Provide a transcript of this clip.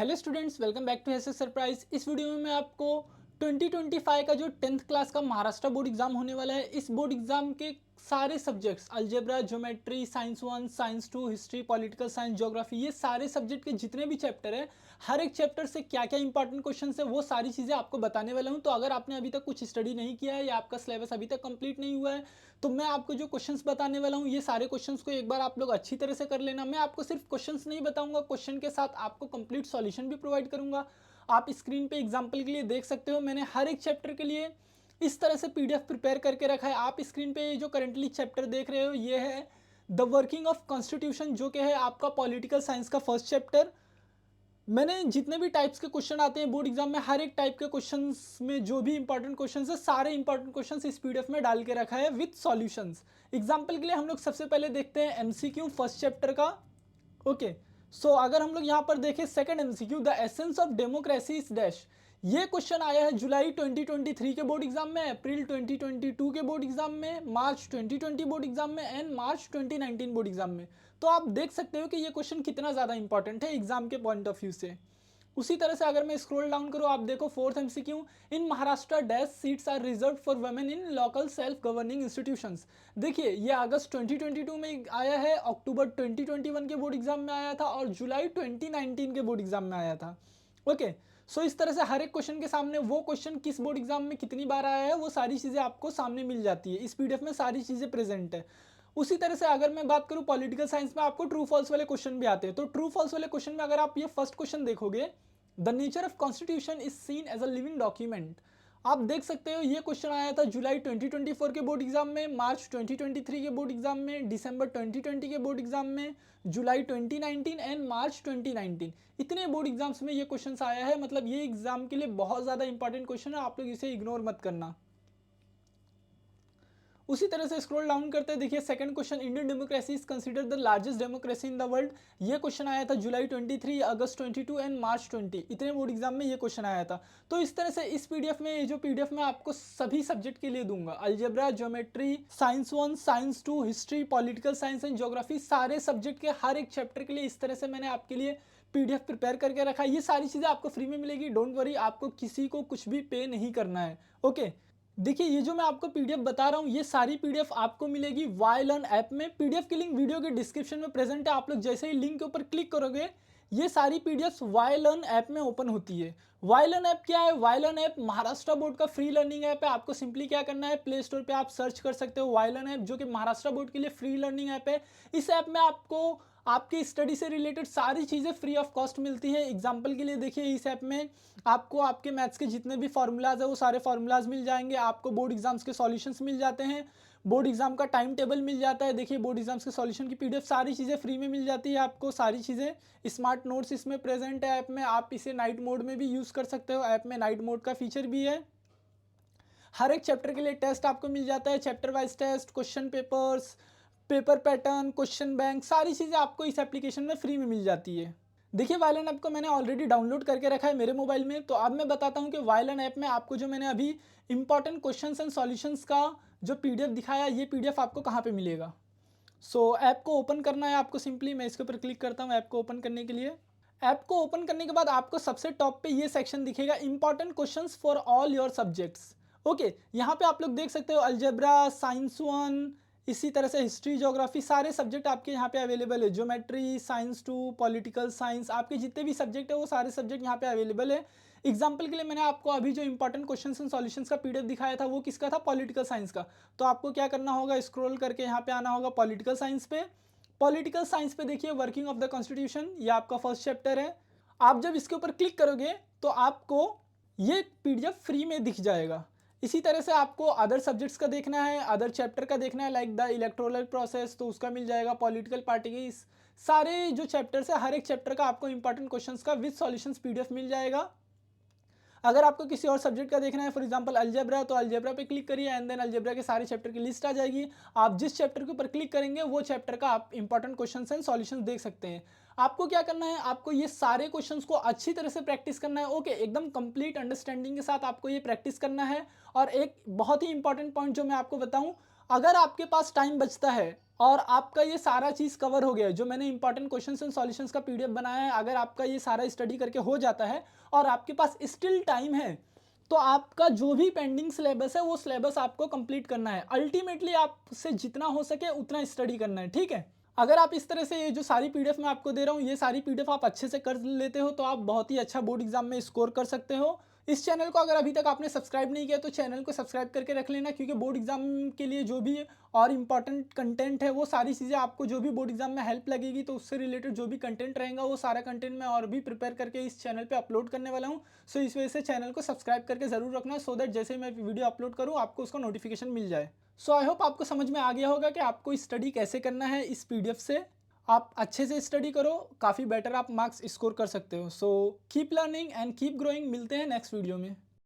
Hello students, welcome back to SS surprise. इस video में मैं आपको 2025 का जो 10th क्लास का महाराष्ट्र बोर्ड एग्जाम होने वाला है, इस बोर्ड एग्जाम के सारे subjects algebra, geometry, science 1, science 2, history, political science, geography, ये सारे सब्जेक्ट के जितने भी चैप्टर है, हर एक चैप्टर से क्या क्या इंपॉर्टेंट क्वेश्चन है वो सारी चीज़ें आपको बताने वाला हूँ। तो अगर आपने अभी तक कुछ स्टडी नहीं किया है या आपका सिलेबस अभी तक कंप्लीट नहीं हुआ है, तो मैं आपको जो क्वेश्चंस बताने वाला हूँ, ये सारे क्वेश्चंस को एक बार आप लोग अच्छी तरह से कर लेना। मैं आपको सिर्फ क्वेश्चंस नहीं बताऊंगा, क्वेश्चन के साथ आपको कंप्लीट सॉल्यूशन भी प्रोवाइड करूंगा। आप स्क्रीन पे एग्जांपल के लिए देख सकते हो, मैंने हर एक चैप्टर के लिए इस तरह से पीडीएफ प्रिपेयर करके रखा है। आप स्क्रीन पे जो करंटली चैप्टर देख रहे हो, ये है द वर्किंग ऑफ कॉन्स्टिट्यूशन, जो कि है आपका पॉलिटिकल साइंस का फर्स्ट चैप्टर। मैंने जितने भी टाइप्स के क्वेश्चन आते हैं बोर्ड एग्जाम में, हर एक टाइप के क्वेश्चंस में जो भी इंपॉर्टेंट क्वेश्चंस है, सारे इंपॉर्टेंट क्वेश्चंस इस पीडीएफ में डाल के रखा है विद सॉल्यूशंस। एग्जांपल के लिए हम लोग सबसे पहले देखते हैं एमसीक्यू फर्स्ट चैप्टर का। ओके, सो अगर हम लोग यहाँ पर देखें second MCQ, the essence of democracy is dash. ये क्वेश्चन आया है जुलाई 2023 के बोर्ड एग्जाम में, अप्रैल 2022 के बोर्ड एग्जाम में, मार्च 2020 बोर्ड एग्जाम में एंड मार्च 2019 बोर्ड एग्जाम में। तो आप देख सकते हो कि ये क्वेश्चन कितना ज़्यादा इंपॉर्टेंट है एग्जाम के पॉइंट ऑफ व्यू से। उसी तरह से अगर मैं स्क्रॉल डाउन करूँ, आप देखो fourth MCQ, in Maharashtra dash seats are reserved for women in local self governing institutions. देखिए, ये अगस्त 2022 में आया है, अक्टूबर 2021 के बोर्ड एग्जाम में आया था और जुलाई 2019 के बोर्ड एग्जाम में आया था। ओके, सो इस तरह से हर एक क्वेश्चन के सामने वो क्वेश्चन किस बोर्ड एग्जाम में कितनी बार आया है, वो सारी चीज़ें आपको सामने मिल जाती है। इस पीडीएफ में सारी चीज़ें प्रेजेंट है। उसी तरह से अगर मैं बात करूं पॉलिटिकल साइंस में, आपको ट्रू फॉल्स वाले क्वेश्चन भी आते हैं। तो ट्रू फॉल्स वाले क्वेश्चन में अगर आप ये फर्स्ट क्वेश्चन देखोगे, the nature of constitution is seen as a living document, आप देख सकते हो ये क्वेश्चन आया था जुलाई 2024 के बोर्ड एग्जाम में, मार्च 2023 के बोर्ड एग्जाम में, दिसंबर 2020 के बोर्ड एग्जाम में, जुलाई 2019 एंड मार्च 2019, इतने बोर्ड एग्जाम्स में ये क्वेश्चन आया है। मतलब ये एग्जाम के लिए बहुत ज़्यादा इंपॉर्टेंट क्वेश्चन है, आप लोग इसे इग्नोर मत करना। उसी तरह से स्क्रॉल डाउन करते हैं, देखिए second question, Indian democracy is considered the largest democracy in the world. ये क्वेश्चन आया था जुलाई 23, अगस्त 22 एंड मार्च 20, इतने बोर्ड एग्जाम में ये क्वेश्चन आया था। तो इस तरह से इस पीडीएफ में, ये जो पीडीएफ मैं आपको सभी सब्जेक्ट के लिए दूंगा, algebra, geometry, science 1, science 2, history, political science and geography, सारे सब्जेक्ट के हर एक चैप्टर के लिए इस तरह से मैंने आपके लिए पीडीएफ प्रिपेयर करके रखा है। ये सारी चीज़ें आपको फ्री में मिलेगी, डोंट वरी, आपको किसी को कुछ भी पे नहीं करना है। ओके, देखिए ये जो मैं आपको पीडीएफ बता रहा हूँ, ये सारी पीडीएफ आपको मिलेगी वाई लर्न ऐप में। पीडीएफ की लिंक वीडियो के डिस्क्रिप्शन में प्रेजेंट है। आप लोग जैसे ही लिंक के ऊपर क्लिक करोगे, ये सारी पीडीएफ वाई लर्न ऐप में ओपन होती है। वाई लर्न ऐप क्या है? Y learn app Maharashtra board का फ्री लर्निंग ऐप है। आपको सिंपली क्या करना है, प्ले स्टोर पे आप सर्च कर सकते हो वाई लर्न ऐप, जो कि महाराष्ट्र बोर्ड के लिए फ्री लर्निंग ऐप है। इस ऐप में आपको आपकी स्टडी से रिलेटेड सारी चीज़ें फ्री ऑफ कॉस्ट मिलती है। एग्जाम्पल के लिए देखिए, इस ऐप में आपको आपके मैथ्स के जितने भी फार्मूलाज है वो सारे फार्मूलाज मिल जाएंगे। आपको बोर्ड एग्जाम्स के सॉल्यूशंस मिल जाते हैं, बोर्ड एग्जाम का टाइम टेबल मिल जाता है। देखिए, बोर्ड एग्जाम्स के सॉल्यूशन की पीडीएफ, सारी चीज़ें फ्री में मिल जाती है आपको। सारी चीज़ें, स्मार्ट नोट्स इसमें प्रेजेंट है ऐप में। आप इसे नाइट मोड में भी यूज़ कर सकते हो, ऐप में नाइट मोड का फीचर भी है। हर एक चैप्टर के लिए टेस्ट आपको मिल जाता है, chapter wise test, question papers, paper pattern, question bank, सारी चीज़ें आपको इस एप्लीकेशन में फ्री में मिल जाती है। देखिए, वायलन ऐप को मैंने ऑलरेडी डाउनलोड करके रखा है मेरे मोबाइल में। तो अब मैं बताता हूँ कि वायलन ऐप में आपको जो मैंने अभी इंपॉर्टेंट क्वेश्चंस एंड सॉल्यूशंस का जो पीडीएफ दिखाया, ये पीडीएफ आपको कहाँ पे मिलेगा। सो ऐप को ओपन करना है आपको। सिंपली मैं इसके ऊपर क्लिक करता हूँ ऐप को ओपन करने के लिए। ऐप को ओपन करने के बाद आपको सबसे टॉप पे ये सेक्शन दिखेगा, important questions for all your subjects. Okay, यहाँ पे आप लोग देख सकते हो अलजेब्रा, साइंस 1, इसी तरह से हिस्ट्री, ज्योग्राफी, सारे सब्जेक्ट आपके यहाँ पे अवेलेबल है। ज्योमेट्री, साइंस 2, पॉलिटिकल साइंस, आपके जितने भी सब्जेक्ट है वो सारे सब्जेक्ट यहाँ पे अवेलेबल है। एग्जाम्पल के लिए मैंने आपको अभी जो इंपॉर्टेंट क्वेश्चंस एंड सॉल्यूशंस का पीडीएफ दिखाया था, वो किसका था? पॉलिटिकल साइंस का। तो आपको क्या करना होगा, स्क्रॉल करके यहाँ पे आना होगा पॉलिटिकल साइंस पे। पॉलिटिकल साइंस पे देखिए वर्किंग ऑफ द कॉन्स्टिट्यूशन, ये आपका फर्स्ट चैप्टर है। आप जब इसके ऊपर क्लिक करोगे तो आपको ये पीडीएफ फ्री में दिख जाएगा। इसी तरह से आपको अदर सब्जेक्ट्स का देखना है, अदर चैप्टर का देखना है, लाइक द इलेक्टोरल प्रोसेस, तो उसका मिल जाएगा। पॉलिटिकल पार्टी की सारे जो चैप्टर्स है, हर एक चैप्टर का आपको इंपॉर्टेंट क्वेश्चंस का विद सॉल्यूशंस पीडीएफ मिल जाएगा। अगर आपको किसी और सब्जेक्ट का देखना है, फॉर एग्जांपल अलजेब्रा, तो अलजेब्रा पे क्लिक करिए एंड देन अलजेब्रा के सारे चैप्टर की लिस्ट आ जाएगी। आप जिस चैप्टर के ऊपर क्लिक करेंगे वो चैप्टर का आप इंपॉर्टेंट क्वेश्चंस एंड सॉल्यूशंस देख सकते हैं। आपको क्या करना है, आपको ये सारे क्वेश्चंस को अच्छी तरह से प्रैक्टिस करना है। ओके, एकदम कंप्लीट अंडरस्टैंडिंग के साथ आपको ये प्रैक्टिस करना है। और एक बहुत ही इंपॉर्टेंट पॉइंट जो मैं आपको बताऊं, अगर आपके पास टाइम बचता है और आपका ये सारा चीज़ कवर हो गया है। जो मैंने इंपॉर्टेंट क्वेश्चंस एंड सॉल्यूशंस का पीडीएफ बनाया है, अगर आपका ये सारा स्टडी करके हो जाता है और आपके पास स्टिल टाइम है, तो आपका जो भी पेंडिंग सिलेबस है वो सिलेबस आपको कंप्लीट करना है। अल्टीमेटली आपसे जितना हो सके उतना स्टडी करना है, ठीक है। अगर आप इस तरह से ये जो सारी पीडीएफ मैं आपको दे रहा हूँ, ये सारी पीडीएफ आप अच्छे से कर लेते हो तो आप बहुत ही अच्छा बोर्ड एग्जाम में स्कोर कर सकते हो। इस चैनल को अगर अभी तक आपने सब्सक्राइब नहीं किया तो चैनल को सब्सक्राइब करके रख लेना, क्योंकि बोर्ड एग्जाम के लिए जो भी और इम्पॉर्टेंट कंटेंट है वो सारी चीज़ें आपको जो भी बोर्ड एग्जाम में हेल्प लगेगी, तो उससे रिलेटेड जो भी कंटेंट रहेगा वो सारा कंटेंट मैं और भी प्रिपेयर करके इस चैनल पे अपलोड करने वाला हूँ। सो इस वजह से चैनल को सब्सक्राइब करके ज़रूर रखना, सो दैट जैसे ही मैं वीडियो अपलोड करूँ आपको उसका नोटिफिकेशन मिल जाए। सो आई होप आपको समझ में आ गया होगा कि आपको स्टडी कैसे करना है इस पीडीएफ से। आप अच्छे से स्टडी करो, काफ़ी बेटर आप मार्क्स स्कोर कर सकते हो। So keep learning and keep growing. मिलते हैं नेक्स्ट वीडियो में।